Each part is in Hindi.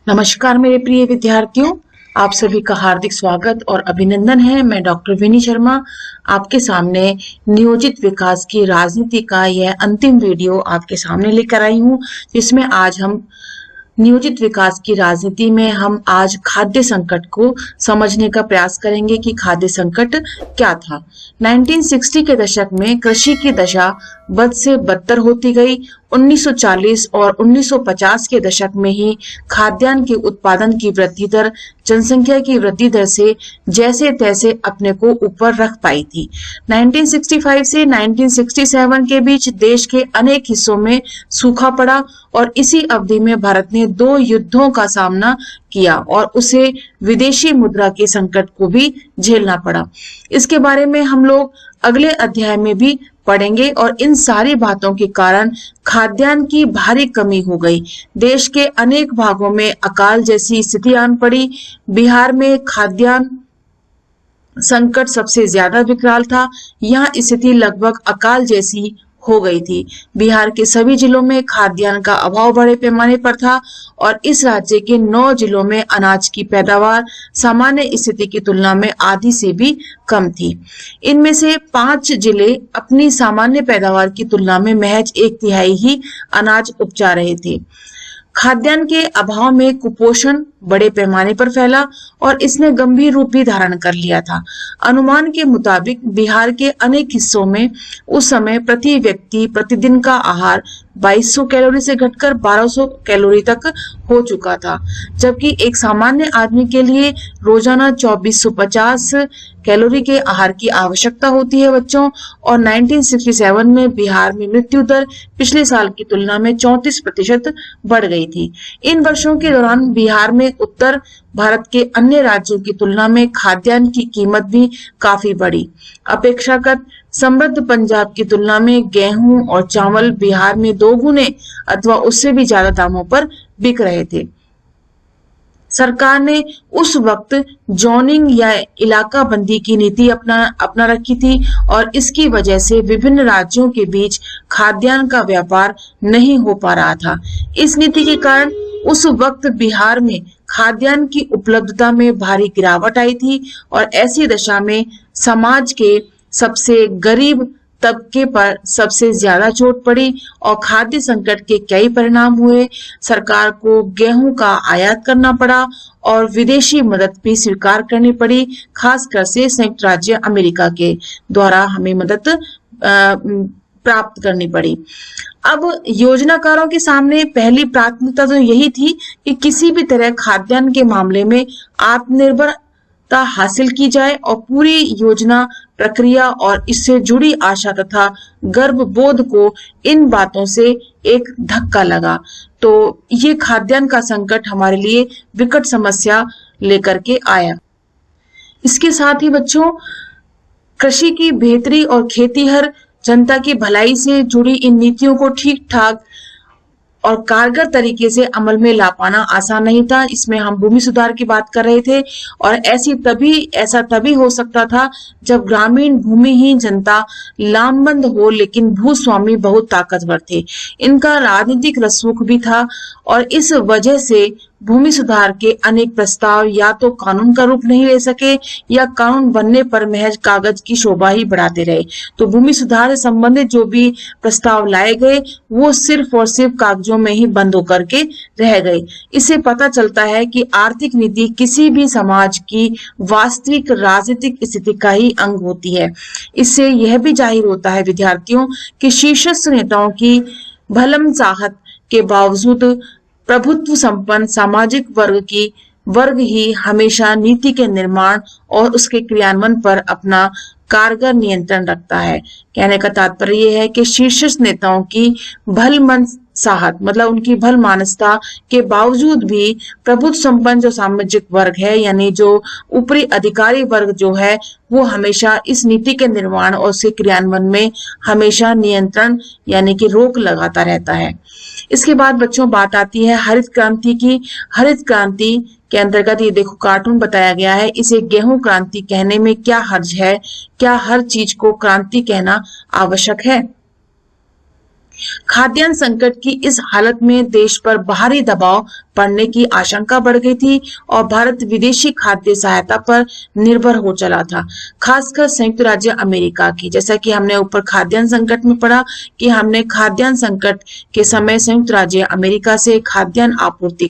नमस्कार मेरे प्रिय विद्यार्थियों, आप सभी का हार्दिक स्वागत और अभिनंदन है। मैं डॉक्टर विनी शर्मा आपके सामने नियोजित विकास की राजनीति का यह अंतिम वीडियो आपके सामने लेकर आई हूँ, जिसमें आज हम नियोजित विकास की राजनीति में हम आज खाद्य संकट को समझने का प्रयास करेंगे कि खाद्य संकट क्या था। 1960 के दशक में कृषि की दशा बद से बदतर होती गई। 1940 और 1950 के दशक में ही खाद्यान्न के उत्पादन की वृद्धि दर जनसंख्या की वृद्धि दर से जैसे तैसे अपने को ऊपर रख पाई थी। 1965 से 1967 के बीच देश के अनेक हिस्सों में सूखा पड़ा और इसी अवधि में भारत ने 2 युद्धों का सामना किया और उसे विदेशी मुद्रा के संकट को भी झेलना पड़ा। इसके बारे में हम लोग अगले अध्याय में भी पढ़ेंगे और इन सारी बातों के कारण खाद्यान्न की भारी कमी हो गई। देश के अनेक भागों में अकाल जैसी स्थिति आन पड़ी। बिहार में खाद्यान्न संकट सबसे ज्यादा विकराल था। यहाँ स्थिति लगभग अकाल जैसी हो गई थी। बिहार के सभी जिलों में खाद्यान्न का अभाव बड़े पैमाने पर था और इस राज्य के 9 जिलों में अनाज की पैदावार सामान्य स्थिति की तुलना में आधी से भी कम थी। इनमें से 5 जिले अपनी सामान्य पैदावार की तुलना में महज 1/3 ही अनाज उपजा रहे थे। खाद्यान्न के अभाव में कुपोषण बड़े पैमाने पर फैला और इसने गंभीर रूप भी धारण कर लिया था। अनुमान के मुताबिक बिहार के अनेक हिस्सों में उस समय प्रति व्यक्ति प्रतिदिन का आहार 2200 कैलोरी से घटकर 1200 कैलोरी तक हो चुका था, जबकि एक सामान्य आदमी के लिए रोजाना 2450 कैलोरी के आहार की आवश्यकता होती है बच्चों। और 1967 में बिहार में मृत्यु दर पिछले साल की तुलना में 34% बढ़ गई थी। इन वर्षों के दौरान बिहार में उत्तर भारत के अन्य राज्यों की तुलना में खाद्यान्न की कीमत भी काफी बढ़ी। अपेक्षाकृत समृद्ध पंजाब की तुलना में गेहूं और चावल बिहार में 2 गुने अथवा उससे भी ज्यादा दामों पर बिक रहे थे। सरकार ने उस वक्त जोनिंग या इलाका बंदी की नीति अपना रखी थी और इसकी वजह से विभिन्न राज्यों के बीच खाद्यान्न का व्यापार नहीं हो पा रहा था। इस नीति के कारण उस वक्त बिहार में खाद्यान्न की उपलब्धता में भारी गिरावट आई थी और ऐसी दशा में समाज के सबसे गरीब तबके पर सबसे ज्यादा चोट पड़ी और खाद्य संकट के कई परिणाम हुए। सरकार को गेहूं का आयात करना पड़ा और विदेशी मदद भी स्वीकार करनी पड़ी, खासकर से संयुक्त राज्य अमेरिका के द्वारा हमें मदद प्राप्त करनी पड़ी। अब योजनाकारों के सामने पहली प्राथमिकता तो यही थी कि किसी भी तरह खाद्यान्न के मामले में आत्मनिर्भरता हासिल की जाए और पूरी योजना प्रक्रिया और इससे जुड़ी आशा तथा गर्वबोध को इन बातों से एक धक्का लगा। तो ये खाद्यान्न का संकट हमारे लिए विकट समस्या लेकर के आया। इसके साथ ही बच्चों, कृषि की बेहतरी और खेतीहर जनता की भलाई से जुड़ी इन नीतियों को ठीक ठाक और कारगर तरीके से अमल में ला पाना आसान नहीं था। इसमें हम भूमि सुधार की बात कर रहे थे और ऐसा तभी हो सकता था जब ग्रामीण भूमिहीन जनता लामबंद हो, लेकिन भूस्वामी बहुत ताकतवर थे। इनका राजनीतिक रसूख भी था और इस वजह से भूमि सुधार के अनेक प्रस्ताव या तो कानून का रूप नहीं ले सके या कानून बनने पर महज कागज की शोभा ही बढ़ाते रहे। तो भूमि सुधार से संबंधित जो भी प्रस्ताव लाए गए वो सिर्फ और सिर्फ कागजों में ही बंद होकर के रह गए। इससे पता चलता है कि आर्थिक नीति किसी भी समाज की वास्तविक राजनीतिक स्थिति का ही अंग होती है। इससे यह भी जाहिर होता है विद्यार्थियों कि शीर्षस्थ नेताओं की भलमचाहत के बावजूद प्रभुत्व संपन्न सामाजिक वर्ग ही हमेशा नीति के निर्माण और उसके क्रियान्वयन पर अपना कारगर नियंत्रण रखता है। कहने का तात्पर्य यह है कि शीर्षस्थ नेताओं की भलमनसाहत मतलब उनकी भल मानसता के बावजूद भी प्रभुत्व संपन्न जो सामाजिक वर्ग है, यानी जो ऊपरी अधिकारी वर्ग जो है, वो हमेशा इस नीति के निर्माण और उसके क्रियान्वयन में हमेशा नियंत्रण यानी कि रोक लगाता रहता है। इसके बाद बच्चों बात आती है हरित क्रांति की। हरित क्रांति के अंतर्गत ये देखो कार्टून बताया गया है। इसे गेहूं क्रांति कहने में क्या हर्ज है? क्या हर चीज को क्रांति कहना आवश्यक है? खाद्यान्न संकट की इस हालत में देश पर बाहरी दबाव पड़ने की आशंका बढ़ गई थी और भारत विदेशी खाद्य सहायता पर निर्भर हो चला था, खासकर संयुक्त राज्य अमेरिका की। जैसा कि हमने ऊपर खाद्यान्न संकट में पढ़ा कि हमने खाद्यान्न संकट के समय संयुक्त राज्य अमेरिका से खाद्यान्न आपूर्ति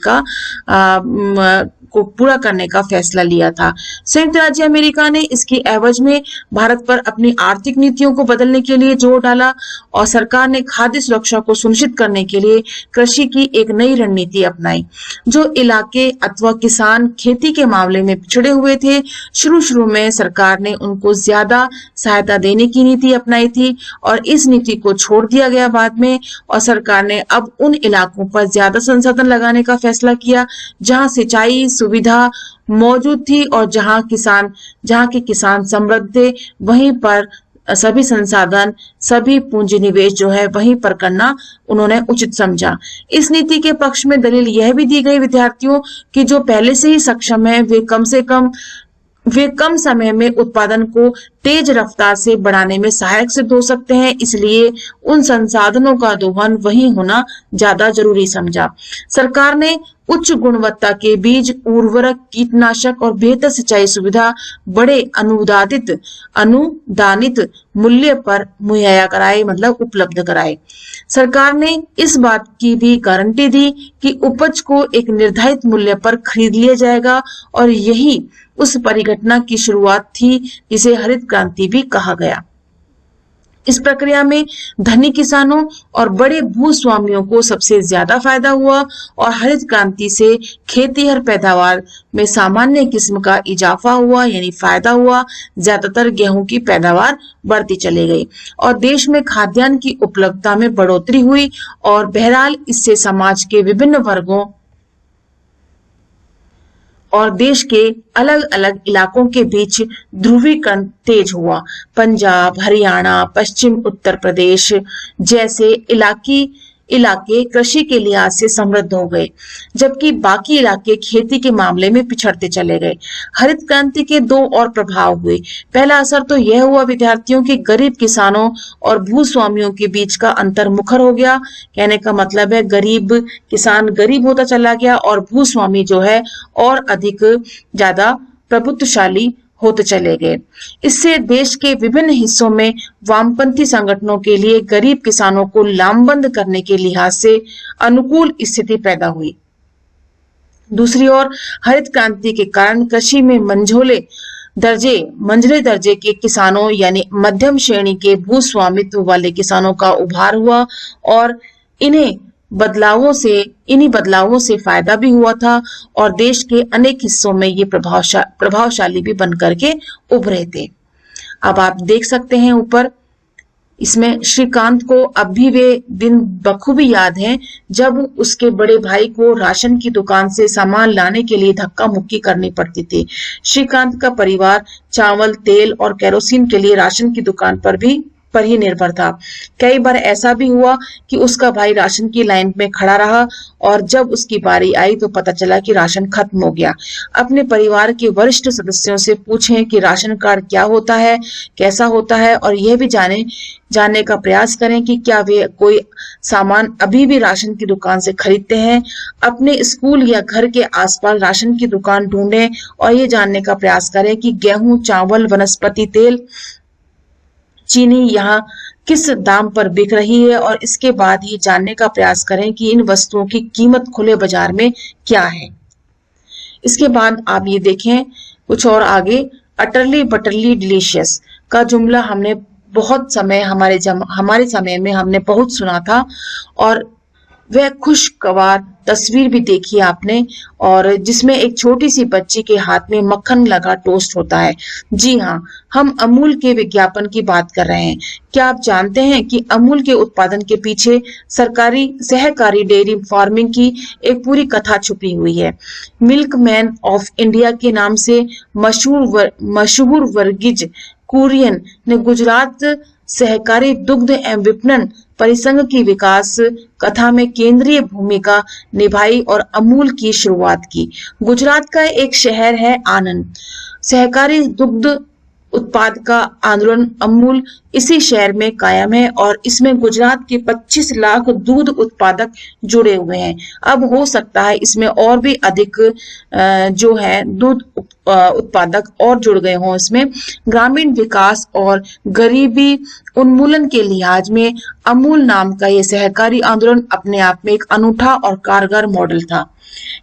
को पूरा करने का फैसला लिया था। संयुक्त राज्य अमेरिका ने इसके एवज में भारत पर अपनी आर्थिक नीतियों को बदलने के लिए जोर डाला और सरकार ने खाद्य सुरक्षा को सुनिश्चित करने के लिए कृषि की एक नई रणनीति अपनाई। जो इलाके अथवा किसान खेती के मामले में पिछड़े हुए थे, शुरू में सरकार ने उनको ज्यादा सहायता देने की नीति अपनाई थी और इस नीति को छोड़ दिया गया बाद में, और सरकार ने अब उन इलाकों पर ज्यादा संसाधन लगाने का फैसला किया जहां सिंचाई सुविधा मौजूद थी और जहां के किसान समृद्ध थे। वहीं पर सभी संसाधन सभी पूंजी निवेश जो है वहीं पर करना उन्होंने उचित समझा। इस नीति के पक्ष में दलील यह भी दी गई विद्यार्थियों कि जो पहले से ही सक्षम है वे कम समय में उत्पादन को तेज रफ्तार से बढ़ाने में सहायक सिद्ध हो सकते हैं, इसलिए उन संसाधनों का दोहन वहीं होना ज्यादा जरूरी समझा। सरकार ने उच्च गुणवत्ता के बीज, उर्वरक, कीटनाशक और बेहतर सिंचाई सुविधा बड़े अनुदानित मूल्य पर मुहैया कराए, मतलब उपलब्ध कराए। सरकार ने इस बात की भी गारंटी दी कि उपज को एक निर्धारित मूल्य पर खरीद लिया जाएगा और यही उस परिघटना की शुरुआत थी जिसे हरित क्रांति भी कहा गया। इस प्रक्रिया में धनी किसानों और बड़े भूस्वामियों को सबसे ज्यादा फायदा हुआ और हरित क्रांति से खेतीहर पैदावार में सामान्य किस्म का इजाफा हुआ, यानी फायदा हुआ। ज्यादातर गेहूं की पैदावार बढ़ती चली गई और देश में खाद्यान्न की उपलब्धता में बढ़ोतरी हुई और बहरहाल इससे समाज के विभिन्न वर्गों और देश के अलग अलग इलाकों के बीच ध्रुवीकरण तेज हुआ। पंजाब, हरियाणा, पश्चिम उत्तर प्रदेश जैसे इलाके कृषि के लिहाज से समृद्ध हो गए, जबकि बाकी इलाके खेती के मामले में पिछड़ते चले गए। हरित क्रांति के दो और प्रभाव हुए। पहला असर तो यह हुआ विद्यार्थियों कि गरीब किसानों और भूस्वामियों के बीच का अंतर मुखर हो गया। कहने का मतलब है गरीब किसान गरीब होता चला गया और भूस्वामी जो है और अधिक ज्यादा प्रभुत्वशाली होते चले गए। इससे देश के विभिन्न हिस्सों में वामपंथी संगठनों के लिए गरीब किसानों को लामबंद करने के लिहाज से अनुकूल स्थिति पैदा हुई। दूसरी ओर हरित क्रांति के कारण कृषि में मंझले दर्जे के किसानों यानी मध्यम श्रेणी के भूस्वामित्व वाले किसानों का उभार हुआ और इन्हीं बदलावों से फायदा भी हुआ था और देश के अनेक हिस्सों में ये प्रभावशाली भी बनकर के उभरे थे। अब आप देख सकते हैं ऊपर इसमें श्रीकांत को अब भी वे दिन बखूबी याद हैं जब उसके बड़े भाई को राशन की दुकान से सामान लाने के लिए धक्का मुक्की करनी पड़ती थी। श्रीकांत का परिवार चावल, तेल और केरोसिन के लिए राशन की दुकान पर ही निर्भर था। कई बार ऐसा भी हुआ कि उसका भाई राशन की लाइन में खड़ा रहा और जब उसकी बारी आई तो पता चला कि राशन खत्म हो गया। अपने परिवार के वरिष्ठ सदस्यों से पूछें कि राशन कार्ड क्या होता है, कैसा होता है और यह भी जानने का प्रयास करें कि क्या वे कोई सामान अभी भी राशन की दुकान से खरीदते हैं। अपने स्कूल या घर के आसपास राशन की दुकान ढूंढें और ये जानने का प्रयास करें कि गेहूं, चावल, वनस्पति तेल, चीनी यहाँ किस दाम पर बिक रही है और इसके बाद ये जानने का प्रयास करें कि इन वस्तुओं की कीमत खुले बाजार में क्या है। इसके बाद आप ये देखें कुछ और आगे, अटरली बटरली डिलीशियस का जुमला हमने बहुत समय हमारे समय में हमने बहुत सुना था और वह खुशगवार तस्वीर भी देखी आपने और जिसमें एक छोटी सी बच्ची के हाथ में मक्खन लगा टोस्ट होता है। जी हाँ, हम अमूल के विज्ञापन की बात कर रहे हैं। क्या आप जानते हैं कि अमूल के उत्पादन के पीछे सहकारी डेयरी फार्मिंग की एक पूरी कथा छुपी हुई है। मिल्कमैन ऑफ इंडिया के नाम से मशहूर वर्गीज कुरियन ने गुजरात सहकारी दुग्ध एवं विपणन परिसंघ की विकास कथा में केंद्रीय भूमिका निभाई और अमूल की शुरुआत की। गुजरात का एक शहर है आनंद। सहकारी दुग्ध उत्पाद का आंदोलन अमूल इसी शहर में कायम है और इसमें गुजरात के 25 लाख दूध उत्पादक जुड़े हुए हैं। अब हो सकता है इसमें और भी अधिक जो है दूध उत्पादक और जुड़ गए हों इसमें। ग्रामीण विकास और गरीबी उन्मूलन के लिहाज में अमूल नाम का ये सहकारी आंदोलन अपने आप में एक अनूठा और कारगर मॉडल था।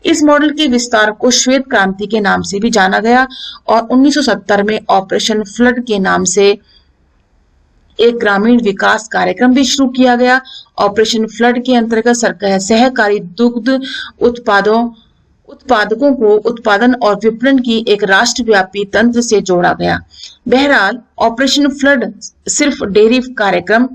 इस मॉडल के विस्तार को श्वेत क्रांति के नाम से भी जाना गया और 1970 में ऑपरेशन फ्लड के नाम से एक ग्रामीण विकास कार्यक्रम भी शुरू किया गया। ऑपरेशन फ्लड के अंतर्गत सहकारी दुग्ध उत्पादकों को उत्पादन और विपणन की एक राष्ट्रव्यापी तंत्र से जोड़ा गया। बहरहाल ऑपरेशन फ्लड सिर्फ डेयरी कार्यक्रम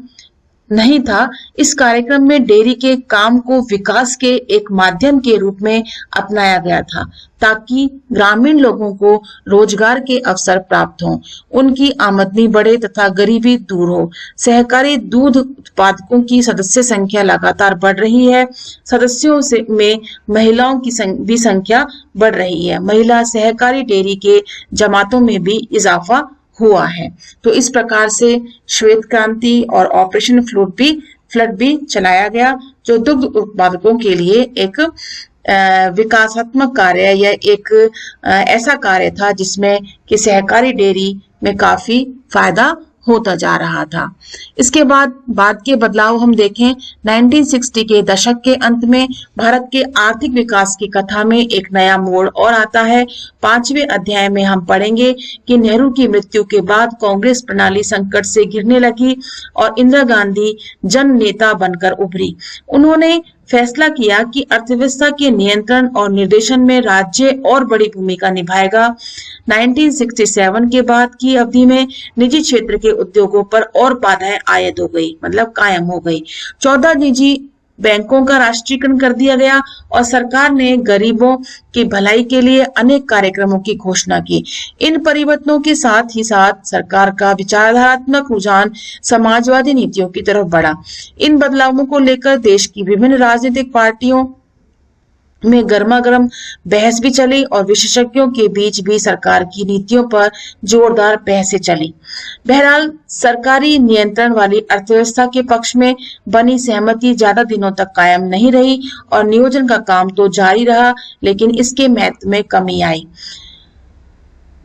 नहीं था। इस कार्यक्रम में डेयरी के काम को विकास के एक माध्यम के रूप में अपनाया गया था ताकि ग्रामीण लोगों को रोजगार के अवसर प्राप्त हों, उनकी आमदनी बढ़े तथा गरीबी दूर हो। सहकारी दूध उत्पादकों की सदस्य संख्या लगातार बढ़ रही है। सदस्यों से में महिलाओं की भी संख्या बढ़ रही है। महिला सहकारी डेयरी के जमातों में भी इजाफा हुआ है। तो इस प्रकार से श्वेत क्रांति और ऑपरेशन फ्लड भी चलाया गया, जो दुग्ध उत्पादकों के लिए एक विकासात्मक कार्य या एक ऐसा कार्य था जिसमें कि सहकारी डेयरी में काफी फायदा होता जा रहा था। इसके बाद के बदलाव हम देखें, 1960 के दशक के अंत में भारत के आर्थिक विकास की कथा में एक नया मोड़ और आता है। 5वें अध्याय में हम पढ़ेंगे कि नेहरू की मृत्यु के बाद कांग्रेस प्रणाली संकट से घिरने लगी और इंदिरा गांधी जन नेता बनकर उभरी। उन्होंने फैसला किया कि अर्थव्यवस्था के नियंत्रण और निर्देशन में राज्य और बड़ी भूमिका निभाएगा। 1967 के बाद की अवधि में निजी क्षेत्र के उद्योगों पर और बाधाएं आयद हो गई, मतलब कायम हो गई। 14 निजी बैंकों का राष्ट्रीयकरण कर दिया गया और सरकार ने गरीबों की भलाई के लिए अनेक कार्यक्रमों की घोषणा की। इन परिवर्तनों के साथ ही साथ सरकार का विचारधारात्मक रुझान समाजवादी नीतियों की तरफ बढ़ा। इन बदलावों को लेकर देश की विभिन्न राजनीतिक पार्टियों में गर्मागर्म बहस भी चली और विशेषज्ञों के बीच भी सरकार की नीतियों पर जोरदार बहसें चली। बहरहाल सरकारी नियंत्रण वाली अर्थव्यवस्था के पक्ष में बनी सहमति ज्यादा दिनों तक कायम नहीं रही और नियोजन का काम तो जारी रहा, लेकिन इसके महत्व में कमी आई।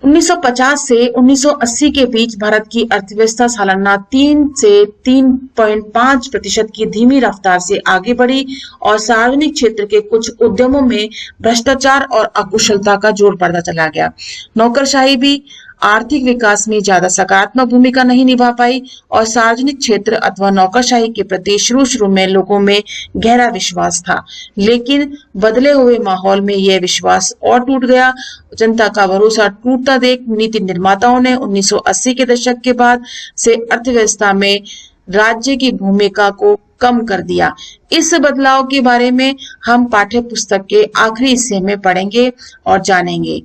1950 से 1980 के बीच भारत की अर्थव्यवस्था सालाना 3 से 3.5% की धीमी रफ्तार से आगे बढ़ी और सार्वजनिक क्षेत्र के कुछ उद्यमों में भ्रष्टाचार और अकुशलता का जोर बढ़ता चला गया। नौकरशाही भी आर्थिक विकास में ज्यादा सकारात्मक भूमिका नहीं निभा पाई और सार्वजनिक क्षेत्र अथवा नौकरशाही के प्रति शुरू में लोगों में गहरा विश्वास था, लेकिन बदले हुए माहौल में यह विश्वास और टूट गया। जनता का भरोसा टूटता देख नीति निर्माताओं ने 1980 के दशक के बाद से अर्थव्यवस्था में राज्य की भूमिका को कम कर दिया। इस बदलाव के बारे में हम पाठ्य पुस्तक के आखिरी हिस्से में पढ़ेंगे और जानेंगे।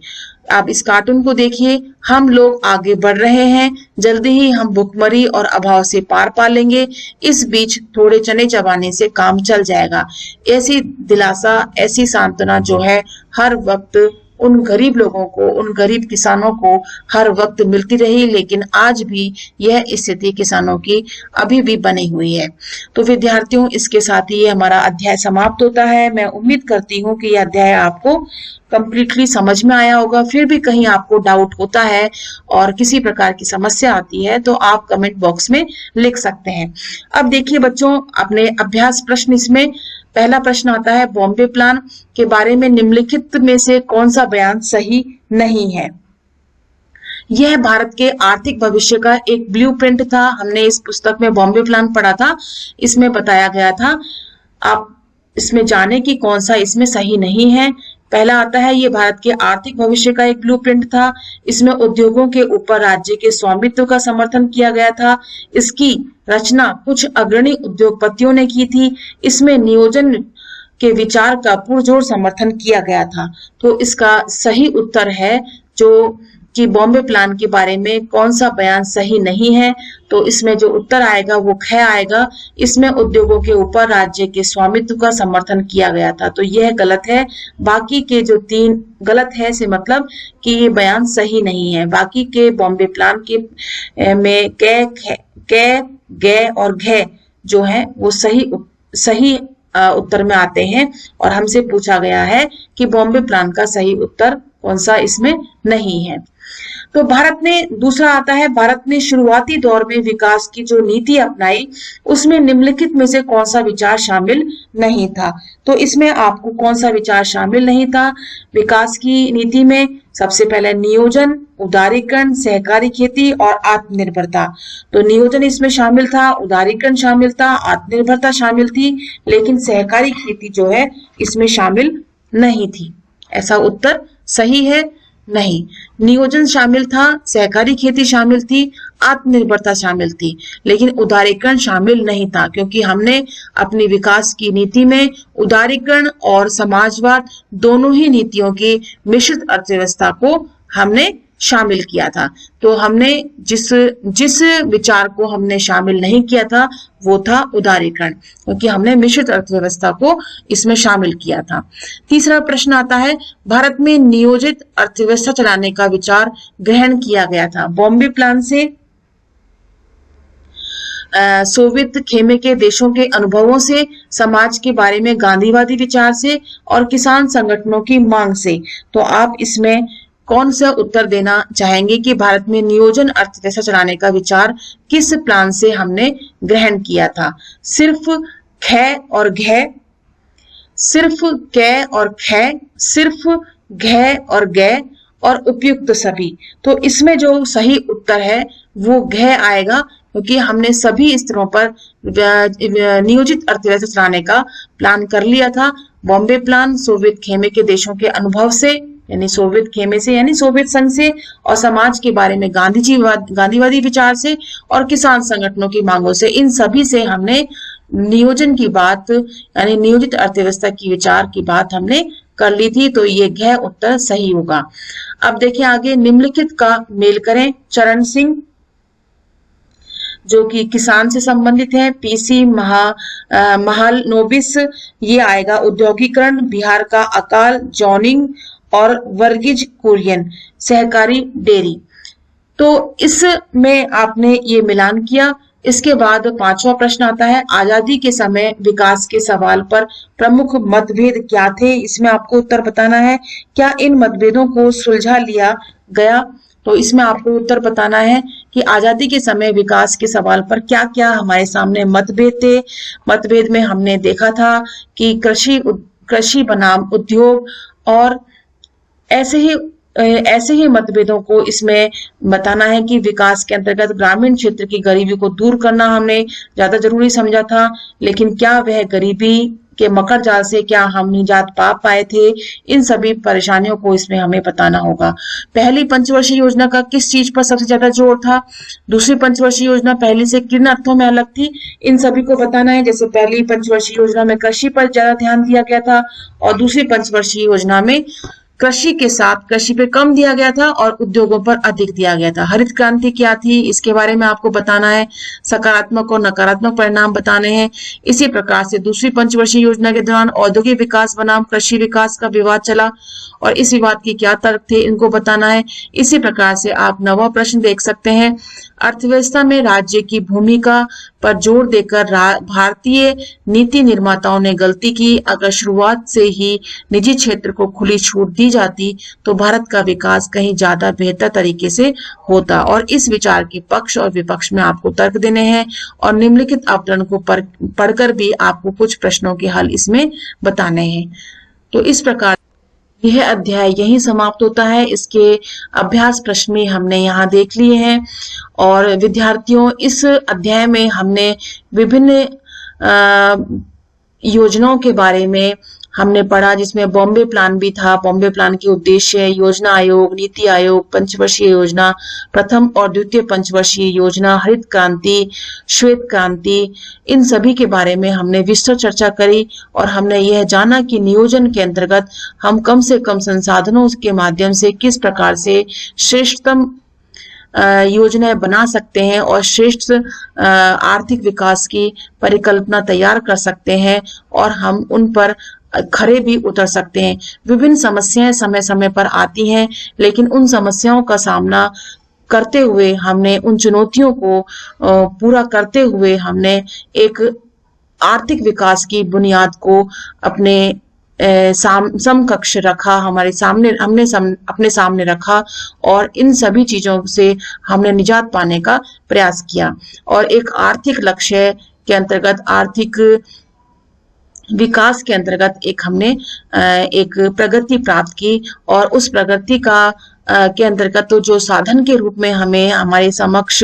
आप इस कार्टून को देखिए, हम लोग आगे बढ़ रहे हैं, जल्दी ही हम भुखमरी और अभाव से पार पा लेंगे। इस बीच थोड़े चने चबाने से काम चल जाएगा। ऐसी दिलासा, ऐसी सांत्वना जो है हर वक्त उन गरीब लोगों को, उन गरीब किसानों को हर वक्त मिलती रही, लेकिन आज भी यह स्थिति किसानों की अभी भी बनी हुई है। तो विद्यार्थियों, इसके साथ ही हमारा अध्याय समाप्त होता है। मैं उम्मीद करती हूँ कि यह अध्याय आपको कंप्लीटली समझ में आया होगा। फिर भी कहीं आपको डाउट होता है और किसी प्रकार की समस्या आती है तो आप कमेंट बॉक्स में लिख सकते हैं। अब देखिए बच्चों, अपने अभ्यास प्रश्न, इसमें पहला प्रश्न आता है, बॉम्बे प्लान के बारे में निम्नलिखित में से कौन सा बयान सही नहीं है। यह भारत के आर्थिक भविष्य का एक ब्लूप्रिंट था। हमने इस पुस्तक में बॉम्बे प्लान पढ़ा था, इसमें बताया गया था। आप इसमें जाने कि कौन सा इसमें सही नहीं है। पहला आता है, ये भारत के आर्थिक भविष्य का एक ब्लूप्रिंट था। इसमें उद्योगों के ऊपर राज्य के स्वामित्व का समर्थन किया गया था। इसकी रचना कुछ अग्रणी उद्योगपतियों ने की थी। इसमें नियोजन के विचार का पुरजोर समर्थन किया गया था। तो इसका सही उत्तर है जो कि बॉम्बे प्लान के बारे में कौन सा बयान सही नहीं है। तो इसमें जो उत्तर आएगा वो ख आएगा। इसमें उद्योगों के ऊपर राज्य के स्वामित्व का समर्थन किया गया था, तो यह गलत है। बाकी के जो 3 गलत है से मतलब कि ये बयान सही नहीं है। बाकी के बॉम्बे प्लान के में कै, गै और घै जो है वो सही उत्तर में आते हैं और हमसे पूछा गया है कि बॉम्बे प्लान का सही उत्तर कौन सा इसमें नहीं है। तो भारत ने दूसरा आता है, भारत ने शुरुआती दौर में विकास की जो नीति अपनाई उसमें निम्नलिखित में से कौन सा विचार शामिल नहीं था। तो इसमें आपको कौन सा विचार शामिल नहीं था विकास की नीति में? सबसे पहले नियोजन, उदारीकरण, सहकारी खेती और आत्मनिर्भरता। तो नियोजन इसमें शामिल था, उदारीकरण शामिल था, आत्मनिर्भरता शामिल थी, लेकिन सहकारी खेती जो है इसमें शामिल नहीं थी। ऐसा उत्तर सही है नहीं। नियोजन शामिल था, सहकारी खेती शामिल थी, आत्मनिर्भरता शामिल थी, लेकिन उदारीकरण शामिल नहीं था, क्योंकि हमने अपनी विकास की नीति में उदारीकरण और समाजवाद दोनों ही नीतियों की मिश्रित अर्थव्यवस्था को हमने शामिल किया था। तो हमने जिस विचार को हमने शामिल नहीं किया था वो था उदारीकरण, क्योंकि हमने मिश्रित अर्थव्यवस्था को इसमें शामिल किया था। तीसरा प्रश्न आता है, भारत में नियोजित अर्थव्यवस्था चलाने का विचार ग्रहण किया गया था बॉम्बे प्लान से, सोवियत खेमे के देशों के अनुभवों से, समाज के बारे में गांधीवादी विचार से और किसान संगठनों की मांग से। तो आप इसमें कौन सा उत्तर देना चाहेंगे कि भारत में नियोजन अर्थव्यवस्था चलाने का विचार किस प्लान से हमने ग्रहण किया था? सिर्फ ख और घ, सिर्फ कै और ख, सिर्फ घ और ग और उपयुक्त सभी। तो इसमें जो सही उत्तर है वो घ आएगा, क्योंकि हमने सभी स्तरों पर नियोजित अर्थव्यवस्था चलाने का प्लान कर लिया था। बॉम्बे प्लान सोवियत खेमे के देशों के अनुभव से, यानी सोवियत खेमे से यानी सोवियत संघ से, और समाज के बारे में गांधीवादी विचार से और किसान संगठनों की मांगों से, इन सभी से हमने नियोजन की बात यानी नियोजित अर्थव्यवस्था की विचार की बात हमने कर ली थी। तो ये घ उत्तर सही होगा। अब देखिए आगे, निम्नलिखित का मेल करें। चरण सिंह जो कि किसान से संबंधित है, पीसी महालनोबिस ये आएगा औद्योगिकरण, बिहार का अकाल, जॉनिंग और वर्गीज कुरियन सहकारी डेयरी। तो इसमें आपने ये मिलान किया। इसके बाद पांचवा प्रश्न आता है, आजादी के समय विकास के सवाल पर प्रमुख मतभेद क्या थे? इसमें आपको उत्तर बताना है। क्या इन मतभेदों को सुलझा लिया गया? तो इसमें आपको उत्तर बताना है कि आजादी के समय विकास के सवाल पर क्या क्या हमारे सामने मतभेद थे। मतभेद में हमने देखा था कि कृषि बनाम उद्योग, और ऐसे ही मतभेदों को इसमें बताना है कि विकास के अंतर्गत ग्रामीण क्षेत्र की गरीबी को दूर करना हमने ज्यादा जरूरी समझा था, लेकिन क्या वह गरीबी के मकर जाल से क्या हम निजात पा पाए थे? इन सभी परेशानियों को इसमें हमें बताना होगा। पहली पंचवर्षीय योजना का किस चीज पर सबसे ज्यादा जोर था? दूसरी पंचवर्षीय योजना पहली से किन अर्थों में अलग थी? इन सभी को बताना है। जैसे पहली पंचवर्षीय योजना में कृषि पर ज्यादा ध्यान दिया गया था और दूसरी पंचवर्षीय योजना में कृषि के साथ कृषि पे कम दिया गया था और उद्योगों पर अधिक दिया गया था। हरित क्रांति क्या थी इसके बारे में आपको बताना है। सकारात्मक और नकारात्मक परिणाम बताने हैं। इसी प्रकार से दूसरी पंचवर्षीय योजना के दौरान औद्योगिक विकास बनाम कृषि विकास का विवाद चला और इस विवाद के क्या तर्क थे इनको बताना है। इसी प्रकार से आप नवा प्रश्न देख सकते हैं। अर्थव्यवस्था में राज्य की भूमिका पर जोर देकर भारतीय नीति निर्माताओं ने गलती की। अगर शुरुआत से ही निजी क्षेत्र को खुली छूट दी जाती तो भारत का विकास कहीं ज्यादा बेहतर तरीके से होता। और इस विचार के पक्ष और विपक्ष में आपको तर्क देने हैं और निम्नलिखित अवतरण को पढ़कर भी आपको कुछ प्रश्नों के हल इसमें बताने हैं। तो इस प्रकार यह अध्याय यही समाप्त होता है। इसके अभ्यास प्रश्न भी हमने यहाँ देख लिए हैं और विद्यार्थियों इस अध्याय में हमने विभिन्न योजनाओं के बारे में हमने पढ़ा, जिसमें बॉम्बे प्लान भी था। बॉम्बे प्लान के उद्देश्य, योजना आयोग, नीति आयोग, पंचवर्षीय योजना, प्रथम और द्वितीय पंचवर्षीय योजना, हरित क्रांति, श्वेत क्रांति, इन सभी के बारे में हमने विस्तृत चर्चा करी और हमने यह जाना कि नियोजन के अंतर्गत हम कम से कम संसाधनों के माध्यम से किस प्रकार से श्रेष्ठतम योजनाएं बना सकते हैं और श्रेष्ठ आर्थिक विकास की परिकल्पना तैयार कर सकते हैं और हम उन पर खरे भी उतर सकते हैं। विभिन्न समस्याएं समय समय पर आती हैं, लेकिन उन समस्याओं का सामना करते हुए, हमने उन चुनौतियों को पूरा करते हुए हमने एक आर्थिक विकास की बुनियाद को अपने समकक्ष रखा, हमारे सामने अपने सामने रखा और इन सभी चीजों से हमने निजात पाने का प्रयास किया। और एक आर्थिक लक्ष्य के अंतर्गत, आर्थिक विकास के अंतर्गत एक हमने एक प्रगति प्राप्त की, और उस प्रगति के अंतर्गत तो जो साधन के रूप में हमें हमारे समक्ष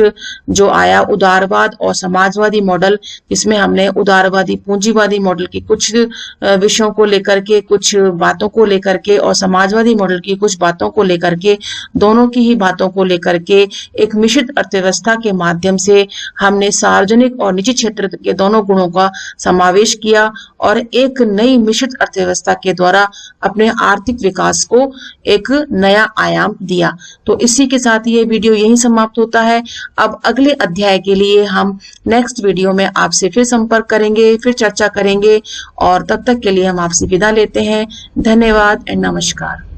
जो आया उदारवाद और समाजवादी मॉडल, जिसमें हमने उदारवादी पूंजीवादी मॉडल की कुछ विषयों को लेकर के, कुछ बातों को लेकर के, और समाजवादी मॉडल की कुछ बातों को लेकर के, दोनों की ही बातों को लेकर के एक मिश्रित अर्थव्यवस्था के माध्यम से हमने सार्वजनिक और निजी क्षेत्र के दोनों गुणों का समावेश किया और एक नई मिश्रित अर्थव्यवस्था के द्वारा अपने आर्थिक विकास को एक नया आयाम दिया। तो इसी के साथ ये वीडियो यहीं समाप्त होता है। अब अगले अध्याय के लिए हम नेक्स्ट वीडियो में आपसे फिर संपर्क करेंगे, फिर चर्चा करेंगे, और तब तक के लिए हम आपसे विदा लेते हैं। धन्यवाद एंड नमस्कार।